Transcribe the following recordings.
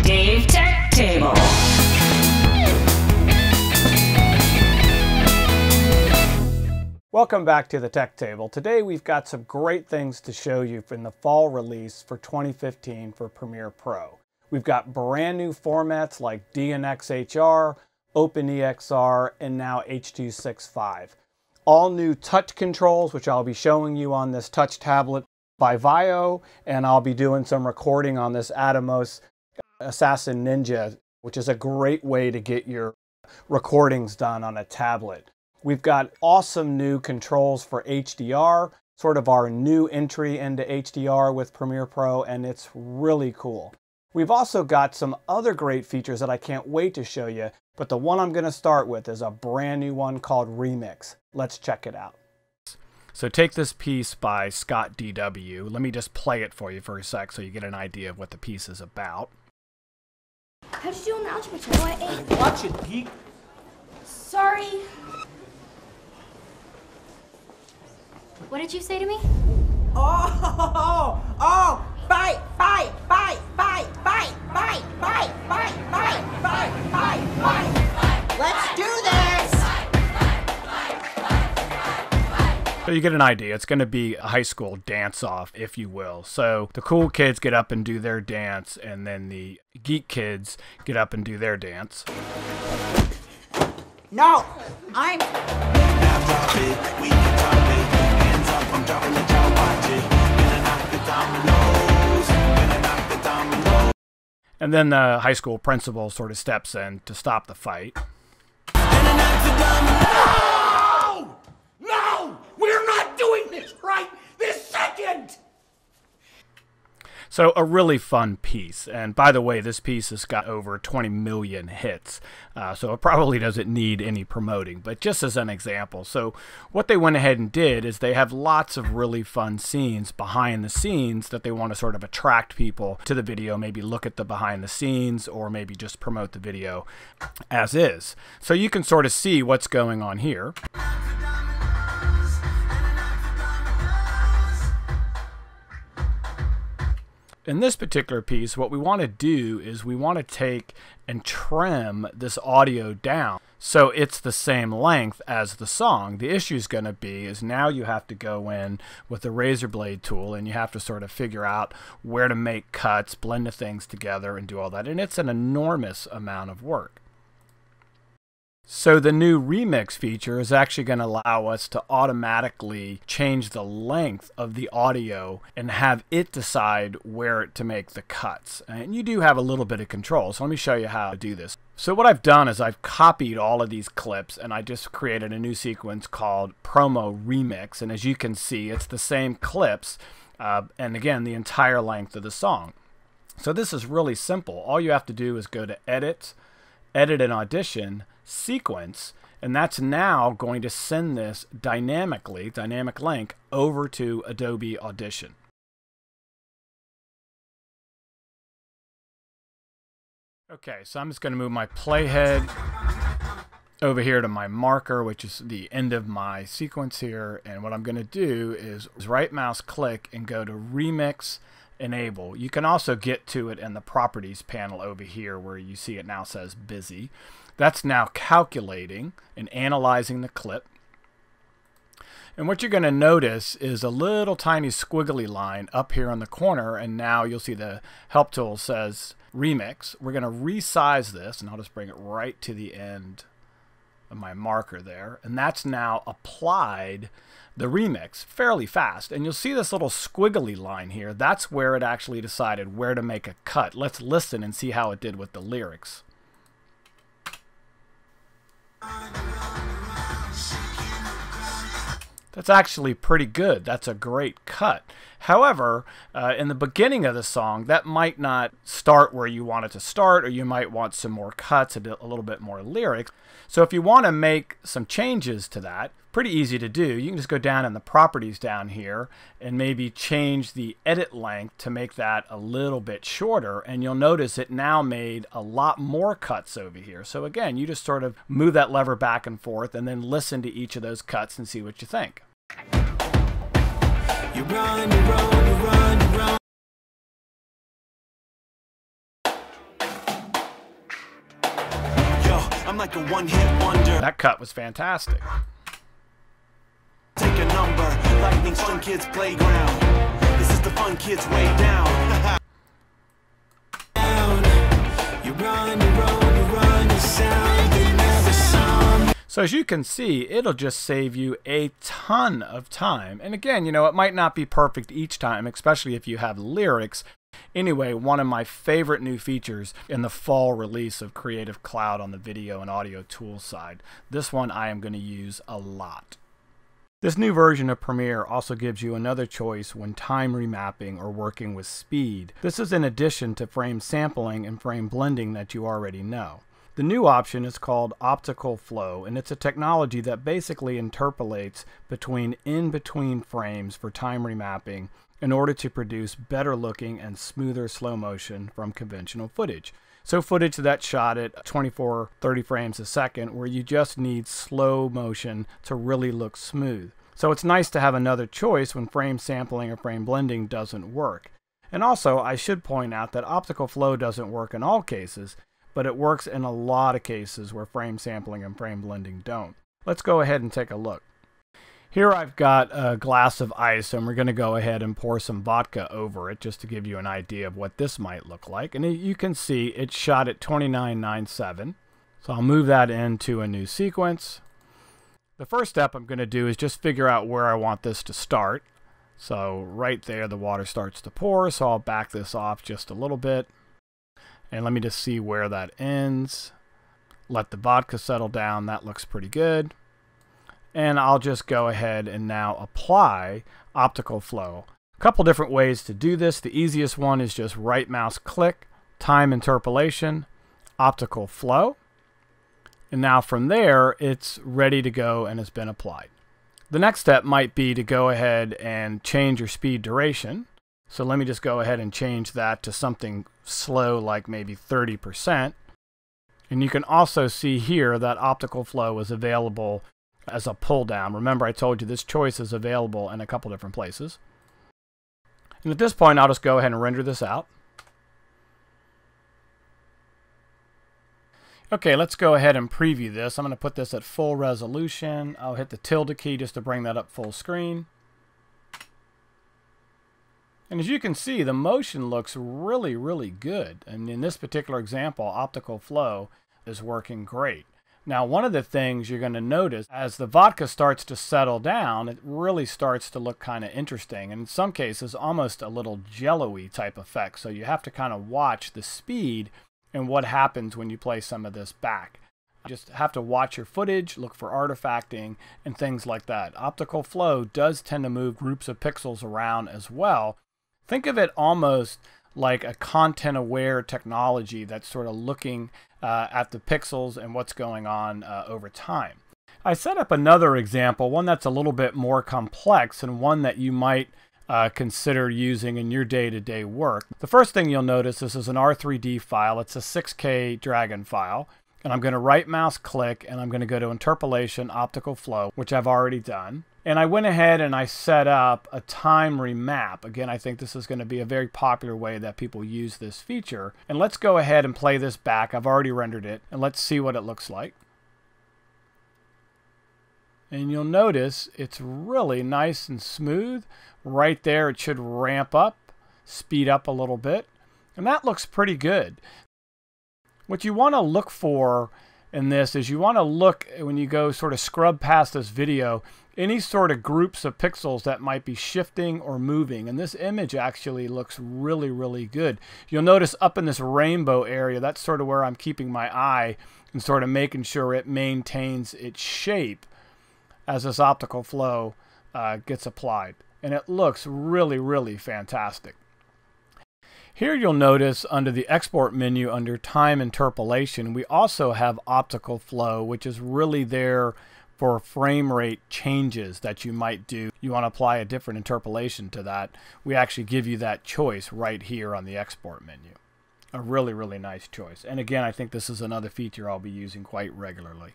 Dave Tech Table. Welcome back to the Tech Table. Today we've got some great things to show you in the fall release for 2015 for Premiere Pro. We've got brand new formats like DNxHR, OpenEXR, and now H.265. All new touch controls, which I'll be showing you on this touch tablet by Vio, and I'll be doing some recording on this Atomos Assassin Ninja, which is a great way to get your recordings done on a tablet. We've got awesome new controls for HDR, sort of our new entry into HDR with Premiere Pro, and it's really cool. We've also got some other great features that I can't wait to show you, but the one I'm going to start with is a brand new one called Remix. Let's check it out. So take this piece by Scott DW. Let me just play it for you for a sec so you get an idea of what the piece is about. How'd you do on the algebra test? Oh, I Watch it, geek. Sorry. What did you say to me? Oh, fight, fight, fight, fight, fight, fight, fight, fight, fight, fight, fight, fight. Let's do this. So you get an idea. It's going to be a high school dance-off, if you will. So the cool kids get up and do their dance, and then the geek kids get up and do their dance. No, I'm... And then the high school principal sort of steps in to stop the fight. No! No! We're not doing this right this second! So a really fun piece. And by the way, this piece has got over 20 million hits. So it probably doesn't need any promoting, but just as an example. So what they went ahead and did is they have lots of really fun scenes behind the scenes that they want to sort of attract people to the video, maybe look at the behind the scenes, or maybe just promote the video as is. So you can sort of see what's going on here. In this particular piece, what we want to do is we want to take and trim this audio down so it's the same length as the song. The issue is going to be is now you have to go in with the razor blade tool and you have to sort of figure out where to make cuts, blend the things together, and do all that. And it's an enormous amount of work. So the new remix feature is actually going to allow us to automatically change the length of the audio and have it decide where to make the cuts. And you do have a little bit of control. So let me show you how to do this. So what I've done is I've copied all of these clips and I just created a new sequence called Promo Remix. And as you can see, it's the same clips and again, the entire length of the song. So this is really simple. All you have to do is go to Edit, Edit and Audition, Sequence, and that's now going to send this dynamic link over to Adobe Audition. Okay, so I'm just going to move my playhead over here to my marker, which is the end of my sequence here, and what I'm going to do is right mouse click and go to Remix Enable. You can also get to it in the Properties panel over here where you see it now says Busy. That's now calculating and analyzing the clip. And what you're going to notice is a little tiny squiggly line up here on the corner, and now you'll see the help tool says Remix. We're going to resize this, and I'll just bring it right to the end of my marker there, and that's now applied the remix fairly fast. And you'll see this little squiggly line here. That's where it actually decided where to make a cut. Let's listen and see how it did with the lyrics. That's actually pretty good. That's a great cut. However, in the beginning of the song, that might not start where you want it to start, or you might want some more cuts, a little bit more lyrics. So if you want to make some changes to that, pretty easy to do. You can just go down in the properties down here and maybe change the edit length to make that a little bit shorter, and you'll notice it now made a lot more cuts over here. So again, you just sort of move that lever back and forth and then listen to each of those cuts and see what you think. You run, you run, you run, you run. I'm like a one-hit wonder. That cut was fantastic. Take a number, lightning string kids playground. This is the fun kids way down. You run, you roll, you run, you sound, you never sound. So as you can see, it'll just save you a ton of time. And again, you know, it might not be perfect each time, especially if you have lyrics. Anyway, one of my favorite new features in the fall release of Creative Cloud on the video and audio tools side. This one I am going to use a lot. This new version of Premiere also gives you another choice when time remapping or working with speed. This is in addition to frame sampling and frame blending that you already know. The new option is called Optical Flow, and it's a technology that basically interpolates in between frames for time remapping in order to produce better looking and smoother slow motion from conventional footage. So footage that's shot at 24, 30 frames a second where you just need slow motion to really look smooth. So it's nice to have another choice when frame sampling or frame blending doesn't work. And also, I should point out that Optical Flow doesn't work in all cases, but it works in a lot of cases where frame sampling and frame blending don't. Let's go ahead and take a look. Here I've got a glass of ice, and we're going to go ahead and pour some vodka over it just to give you an idea of what this might look like. And you can see it's shot at 29:9:7. So I'll move that into a new sequence. The first step I'm going to do is just figure out where I want this to start. So right there the water starts to pour, so I'll back this off just a little bit. And let me just see where that ends. Let the vodka settle down. That looks pretty good. And I'll just go ahead and now apply Optical Flow. A couple different ways to do this. The easiest one is just right mouse click, Time Interpolation, Optical Flow. And now from there, it's ready to go and has been applied. The next step might be to go ahead and change your speed duration. So let me just go ahead and change that to something slow, like maybe 30%. And you can also see here that Optical Flow is available as a pull down. Remember, I told you this choice is available in a couple different places. And at this point, I'll just go ahead and render this out. Okay, let's go ahead and preview this. I'm going to put this at full resolution. I'll hit the tilde key just to bring that up full screen. And as you can see, the motion looks really, really good. And in this particular example, Optical Flow is working great. Now, one of the things you're going to notice as the vodka starts to settle down, it really starts to look kind of interesting. And in some cases, almost a little jello-y type effect. So you have to kind of watch the speed and what happens when you play some of this back. You just have to watch your footage, look for artifacting, and things like that. Optical Flow does tend to move groups of pixels around as well. Think of it almost like a content-aware technology that's sort of looking at the pixels and what's going on over time. I set up another example, one that's a little bit more complex and one that you might consider using in your day-to-day work. The first thing you'll notice, this is an R3D file. It's a 6K Dragon file. And I'm going to right mouse click and I'm going to go to Interpolation, Optical Flow, which I've already done. And I went ahead and I set up a time remap. Again, I think this is going to be a very popular way that people use this feature. And let's go ahead and play this back. I've already rendered it. And let's see what it looks like. And you'll notice it's really nice and smooth. Right there, it should ramp up, speed up a little bit. And that looks pretty good. What you want to look for in this is you want to look, when you go sort of scrub past this video, any sort of groups of pixels that might be shifting or moving. And this image actually looks really, really good. You'll notice up in this rainbow area, that's sort of where I'm keeping my eye and sort of making sure it maintains its shape as this Optical Flow gets applied. And it looks really, really fantastic. Here you'll notice under the export menu under time interpolation, we also have Optical Flow, which is really there for frame rate changes that you might do. You want to apply a different interpolation to that. We actually give you that choice right here on the export menu. A really, really nice choice. And again, I think this is another feature I'll be using quite regularly.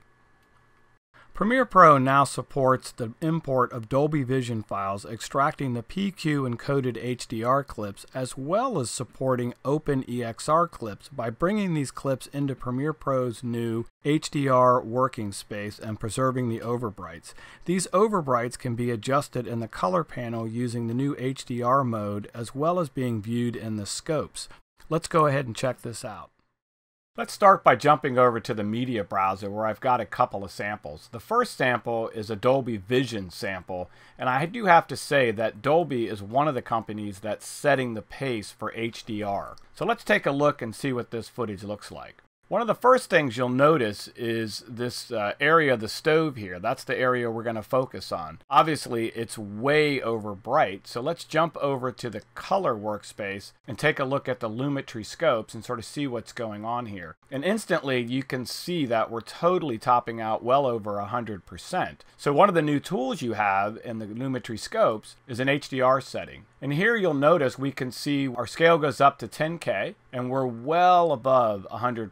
Premiere Pro now supports the import of Dolby Vision files, extracting the PQ encoded HDR clips, as well as supporting OpenEXR clips by bringing these clips into Premiere Pro's new HDR working space and preserving the overbrights. These overbrights can be adjusted in the color panel using the new HDR mode, as well as being viewed in the scopes. Let's go ahead and check this out. Let's start by jumping over to the media browser where I've got a couple of samples. The first sample is a Dolby Vision sample, and I do have to say that Dolby is one of the companies that's setting the pace for HDR. So let's take a look and see what this footage looks like. One of the first things you'll notice is this area of the stove here. That's the area we're going to focus on. Obviously, it's way over bright, so let's jump over to the color workspace and take a look at the Lumetri scopes and sort of see what's going on here. And instantly, you can see that we're totally topping out well over 100%. So one of the new tools you have in the Lumetri scopes is an HDR setting. And here you'll notice we can see our scale goes up to 10K, and we're well above 100%.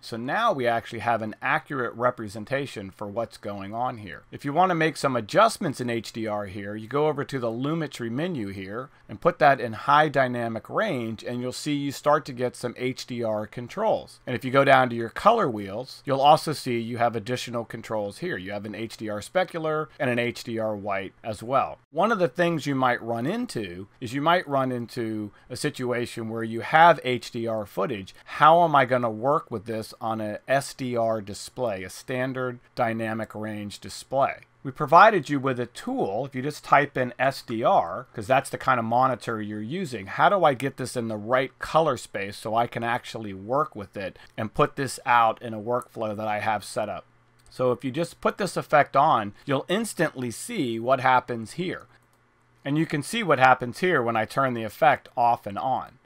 So now we actually have an accurate representation for what's going on here. If you want to make some adjustments in HDR here, you go over to the Lumetri menu here and put that in high dynamic range, and you'll see you start to get some HDR controls. And if you go down to your color wheels, you'll also see you have additional controls here. You have an HDR specular and an HDR white as well. One of the things you might run into is you might run into a situation where you have HDR footage. How am I going to work with this on a SDR display, a standard dynamic range display? We provided you with a tool. If you just type in SDR, because that's the kind of monitor you're using, how do I get this in the right color space so I can actually work with it and put this out in a workflow that I have set up? So if you just put this effect on, you'll instantly see what happens here. And you can see what happens here when I turn the effect off and on.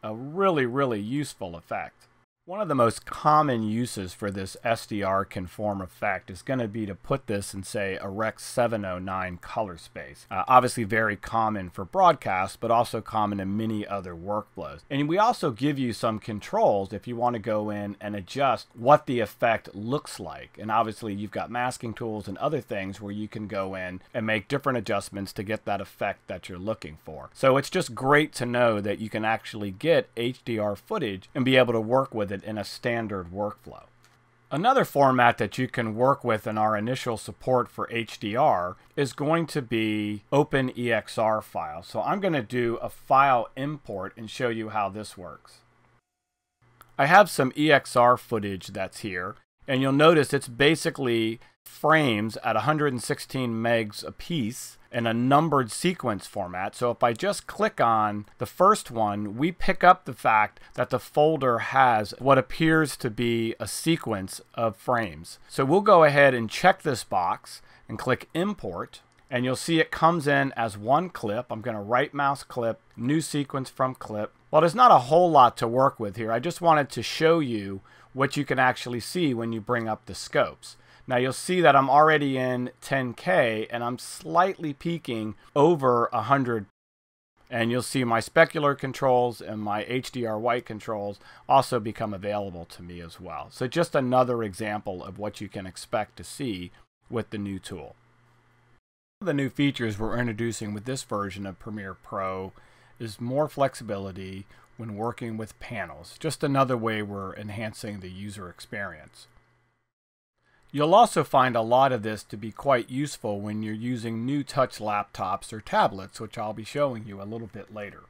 A really, really useful effect. One of the most common uses for this SDR conform effect is going to be to put this in, say, a Rec 709 color space. Obviously very common for broadcast, but also common in many other workflows. And we also give you some controls if you want to go in and adjust what the effect looks like. And obviously you've got masking tools and other things where you can go in and make different adjustments to get that effect that you're looking for. So it's just great to know that you can actually get HDR footage and be able to work with it in a standard workflow. Another format that you can work with in our initial support for HDR is going to be OpenEXR files. So I'm going to do a file import and show you how this works. I have some EXR footage that's here, and you'll notice it's basically frames at 116 megs a piece in a numbered sequence format. So if I just click on the first one, we pick up the fact that the folder has what appears to be a sequence of frames. So we'll go ahead and check this box and click import, and you'll see it comes in as one clip. I'm going to right mouse clip, new sequence from clip. Well, there's not a whole lot to work with here. I just wanted to show you what you can actually see when you bring up the scopes. Now you'll see that I'm already in 10K and I'm slightly peaking over 100. And you'll see my specular controls and my HDR white controls also become available to me as well. So just another example of what you can expect to see with the new tool. One of the new features we're introducing with this version of Premiere Pro is more flexibility when working with panels. Just another way we're enhancing the user experience. You'll also find a lot of this to be quite useful when you're using new touch laptops or tablets, which I'll be showing you a little bit later.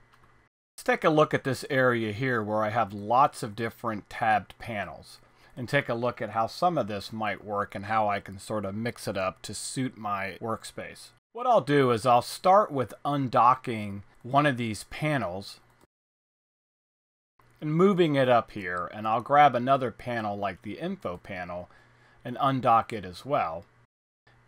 Let's take a look at this area here where I have lots of different tabbed panels, and take a look at how some of this might work and how I can sort of mix it up to suit my workspace. What I'll do is I'll start with undocking one of these panels and moving it up here, and I'll grab another panel like the info panel and undock it as well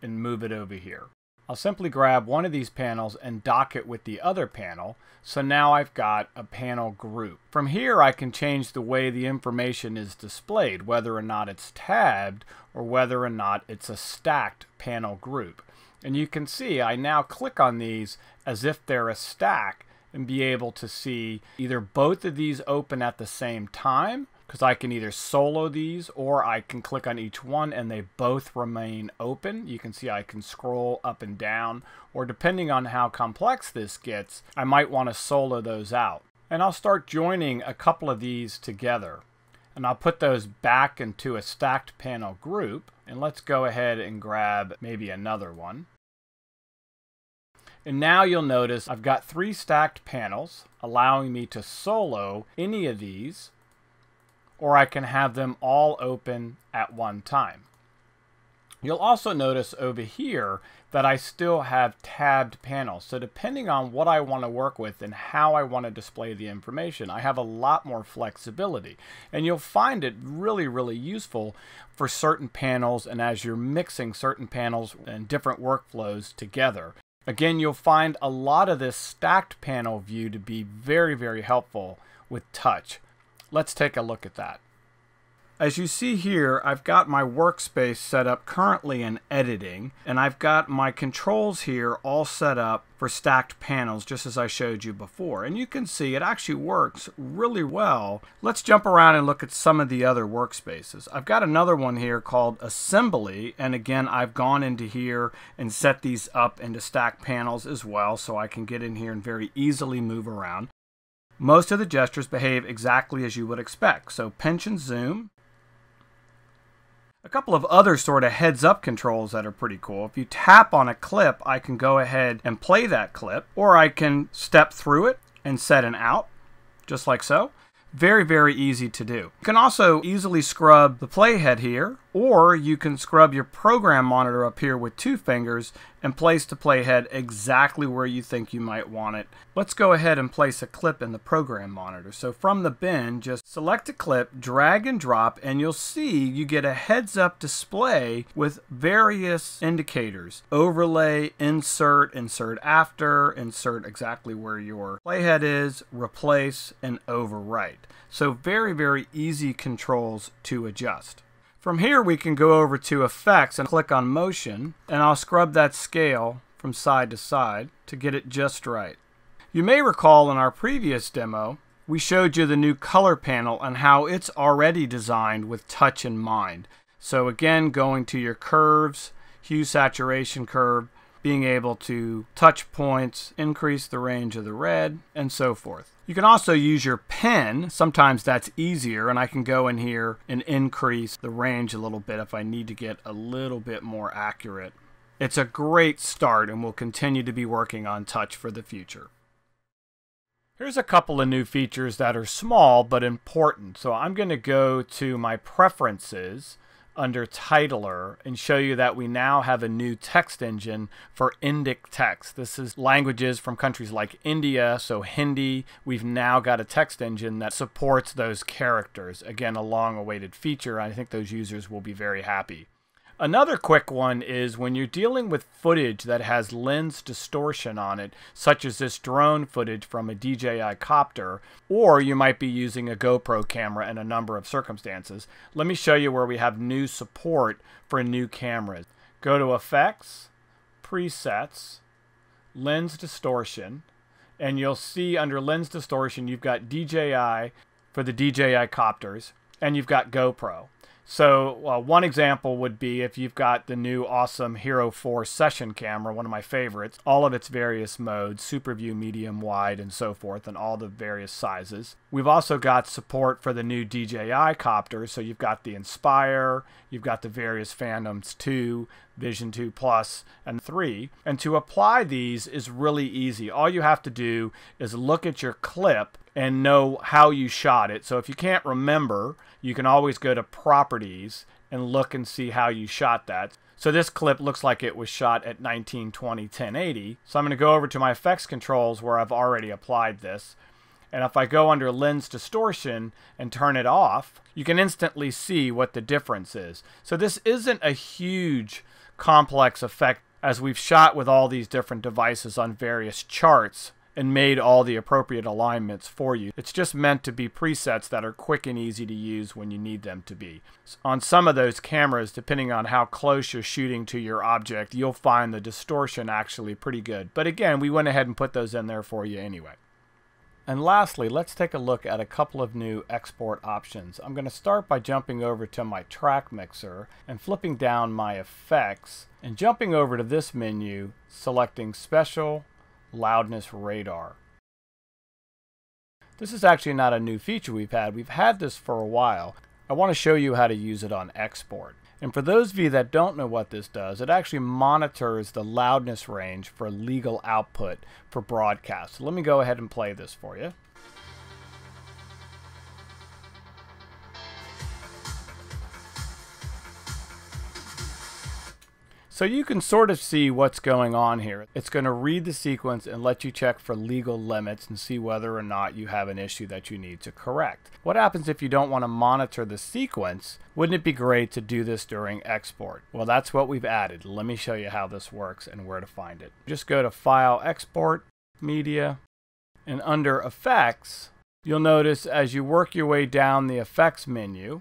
and move it over here. I'll simply grab one of these panels and dock it with the other panel, so now I've got a panel group. From here I can change the way the information is displayed, whether or not it's tabbed or whether or not it's a stacked panel group. And you can see I now click on these as if they're a stack and be able to see either both of these open at the same time because I can either solo these or I can click on each one and they both remain open. You can see I can scroll up and down, or depending on how complex this gets, I might want to solo those out. And I'll start joining a couple of these together. And I'll put those back into a stacked panel group. And let's go ahead and grab maybe another one. And now you'll notice I've got 3 stacked panels, allowing me to solo any of these, or I can have them all open at one time. You'll also notice over here that I still have tabbed panels. So depending on what I want to work with and how I want to display the information, I have a lot more flexibility. And you'll find it really, really useful for certain panels and as you're mixing certain panels and different workflows together. Again, you'll find a lot of this stacked panel view to be very, very helpful with touch. Let's take a look at that. As you see here, I've got my workspace set up currently in editing, and I've got my controls here all set up for stacked panels, just as I showed you before. And you can see it actually works really well. Let's jump around and look at some of the other workspaces. I've got another one here called Assembly, and again, I've gone into here and set these up into stacked panels as well, so I can get in here and very easily move around. Most of the gestures behave exactly as you would expect. So pinch and zoom. A couple of other sort of heads-up controls that are pretty cool. If you tap on a clip, I can go ahead and play that clip, or I can step through it and set an out, just like so. Very, very easy to do. You can also easily scrub the playhead here, or you can scrub your program monitor up here with 2 fingers and place the playhead exactly where you think you might want it. Let's go ahead and place a clip in the program monitor. So from the bin, just select a clip, drag and drop, and you'll see you get a heads-up display with various indicators. Overlay, insert, insert after, insert exactly where your playhead is, replace, and overwrite. So very, very easy controls to adjust. From here we can go over to Effects and click on Motion, and I'll scrub that scale from side to side to get it just right. You may recall in our previous demo we showed you the new color panel and how it's already designed with touch in mind. So again, going to your curves, hue saturation curve, being able to touch points, increase the range of the red, and so forth. You can also use your pen. Sometimes that's easier, and I can go in here and increase the range a little bit if I need to get a little bit more accurate. It's a great start, and we'll continue to be working on touch for the future. Here's a couple of new features that are small but important. So I'm going to go to my preferences under Titler and show you that we now have a new text engine for Indic text. This is languages from countries like India, so Hindi. We've now got a text engine that supports those characters. Again, a long-awaited feature. I think those users will be very happy. Another quick one is when you're dealing with footage that has lens distortion on it, such as this drone footage from a DJI copter, or you might be using a GoPro camera in a number of circumstances. Let me show you where we have new support for new cameras. Go to Effects, Presets, Lens Distortion, and you'll see under Lens Distortion you've got DJI for the DJI copters, and you've got GoPro. So one example would be if you've got the new awesome Hero 4 session camera, one of my favorites, all of its various modes, super view, medium, wide, and so forth, and all the various sizes. We've also got support for the new DJI copters, so you've got the Inspire, you've got the various Phantoms 2, Vision 2 Plus, and 3. And to apply these is really easy. All you have to do is look at your clip and know how you shot it. So if you can't remember, you can always go to Properties and look and see how you shot that. So this clip looks like it was shot at 1920 1080. So I'm going to go over to my effects controls where I've already applied this. And if I go under Lens Distortion and turn it off, you can instantly see what the difference is. So this isn't a huge complex effect, as we've shot with all these different devices on various charts and made all the appropriate alignments for you. It's just meant to be presets that are quick and easy to use when you need them to be. On some of those cameras, depending on how close you're shooting to your object, you'll find the distortion actually pretty good. But again, we went ahead and put those in there for you anyway. And lastly, let's take a look at a couple of new export options. I'm going to start by jumping over to my track mixer and flipping down my effects and jumping over to this menu, selecting Special Loudness Radar. This is actually not a new feature we've had. We've had this for a while. I want to show you how to use it on export. And for those of you that don't know what this does, it actually monitors the loudness range for legal output for broadcast. So let me go ahead and play this for you. So you can sort of see what's going on here. It's going to read the sequence and let you check for legal limits and see whether or not you have an issue that you need to correct. What happens if you don't want to monitor the sequence? Wouldn't it be great to do this during export? Well, that's what we've added. Let me show you how this works and where to find it. Just go to File, Export, Media, and under Effects, you'll notice as you work your way down the Effects menu,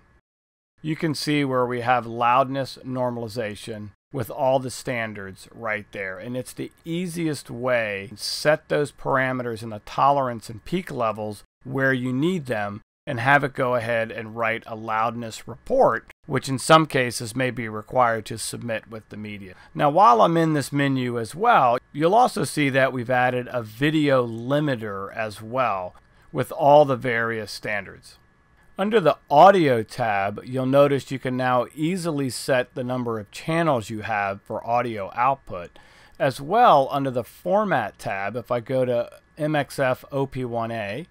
you can see where we have loudness normalization with all the standards right there. And it's the easiest way to set those parameters and the tolerance and peak levels where you need them and have it go ahead and write a loudness report, which in some cases may be required to submit with the media. Now, while I'm in this menu as well, you'll also see that we've added a video limiter as well with all the various standards. Under the Audio tab, you'll notice you can now easily set the number of channels you have for audio output. As well, under the Format tab, if I go to MXF OP1A,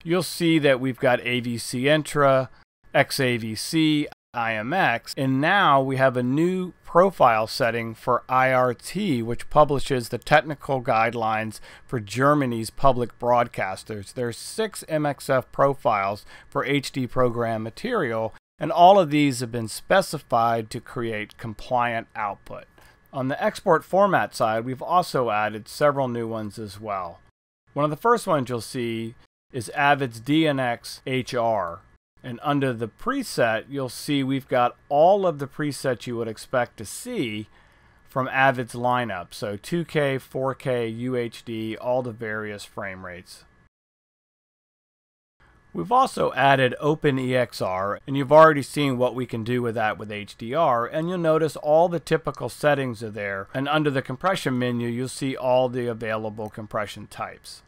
you'll see that we've got AVC Intra, XAVC, IMX, and now we have a new profile setting for IRT, which publishes the technical guidelines for Germany's public broadcasters. There's 6 MXF profiles for HD program material, and all of these have been specified to create compliant output. On the export format side, we've also added several new ones as well. One of the first ones you'll see is Avid's DNX HR. And under the preset, you'll see we've got all of the presets you would expect to see from Avid's lineup. So 2K, 4K, UHD, all the various frame rates. We've also added OpenEXR, and you've already seen what we can do with that with HDR, and you'll notice all the typical settings are there. And under the compression menu, you'll see all the available compression types.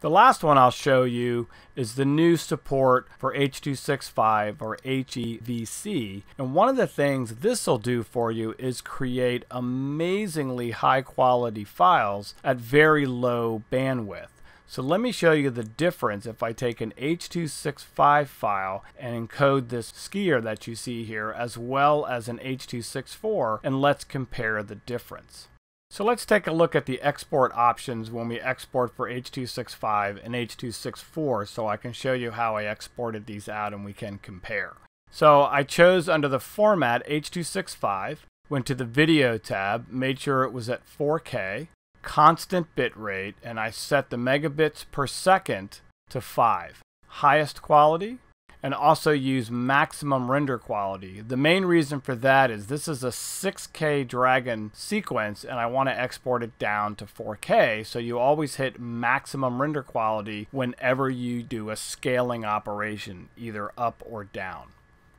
The last one I'll show you is the new support for H.265 or HEVC. And one of the things this will do for you is create amazingly high quality files at very low bandwidth. So let me show you the difference if I take an H.265 file and encode this skier that you see here as well as an H.264, and let's compare the difference. So let's take a look at the export options when we export for H.265 and H.264 so I can show you how I exported these out and we can compare. So I chose under the format H.265, went to the video tab, made sure it was at 4K, constant bit rate, and I set the megabits per second to 5. Highest quality, and also use maximum render quality. The main reason for that is this is a 6K Dragon sequence and I want to export it down to 4K, so you always hit maximum render quality whenever you do a scaling operation, either up or down.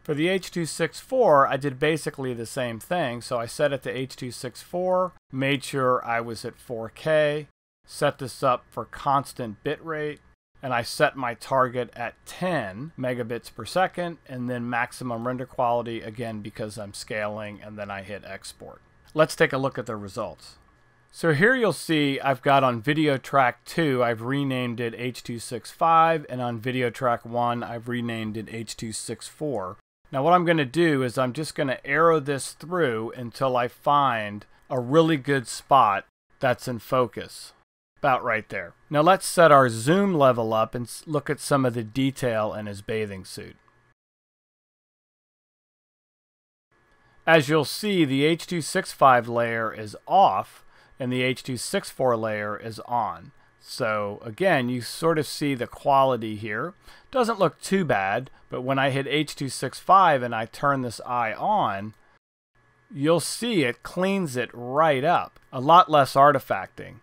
For the H.264, I did basically the same thing, so I set it to H.264, made sure I was at 4K, set this up for constant bit rate, and I set my target at 10 megabits per second, and then maximum render quality again because I'm scaling, and then I hit export. Let's take a look at the results. So here you'll see I've got on video track 2, I've renamed it H.265, and on video track 1, I've renamed it H.264. Now what I'm going to do is I'm just going to arrow this through until I find a really good spot that's in focus. About right there. Now let's set our zoom level up and look at some of the detail in his bathing suit. As you'll see, the H.265 layer is off and the H.264 layer is on. So again, you sort of see the quality here. Doesn't look too bad, but when I hit H.265 and I turn this eye on, you'll see it cleans it right up. A lot less artifacting.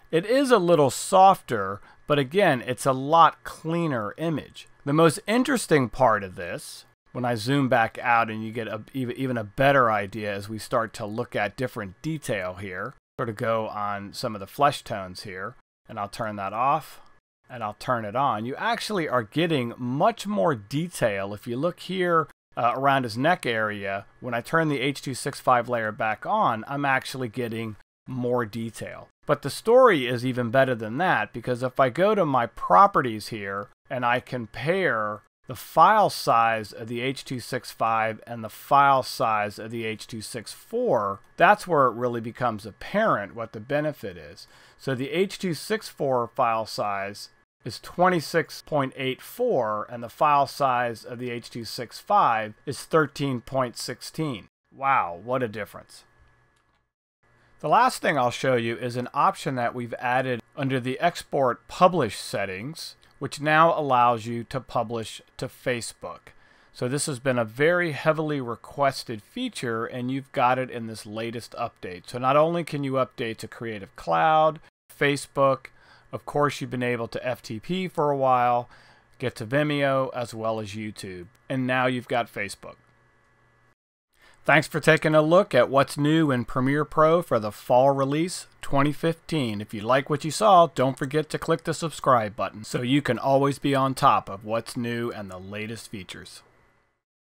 It is a little softer, But again, it's a lot cleaner image. The most interesting part of this, when I zoom back out and you get even a better idea as we start to look at different detail here, sort of go on some of the flesh tones here, and I'll turn that off and I'll turn it on. You actually are getting much more detail. If you look here around his neck area, when I turn the H.265 layer back on, I'm actually getting more detail. But the story is even better than that, because if I go to my properties here and I compare the file size of the H.265 and the file size of the H.264, that's where it really becomes apparent what the benefit is. So the H.264 file size is 26.84 and the file size of the H.265 is 13.16. Wow, what a difference. The last thing I'll show you is an option that we've added under the Export Publish settings, which now allows you to publish to Facebook. So this has been a very heavily requested feature, and you've got it in this latest update. So not only can you update to Creative Cloud, Facebook, of course you've been able to FTP for a while, get to Vimeo, as well as YouTube. And now you've got Facebook. Thanks for taking a look at what's new in Premiere Pro for the fall release 2015. If you like what you saw, don't forget to click the subscribe button so you can always be on top of what's new and the latest features.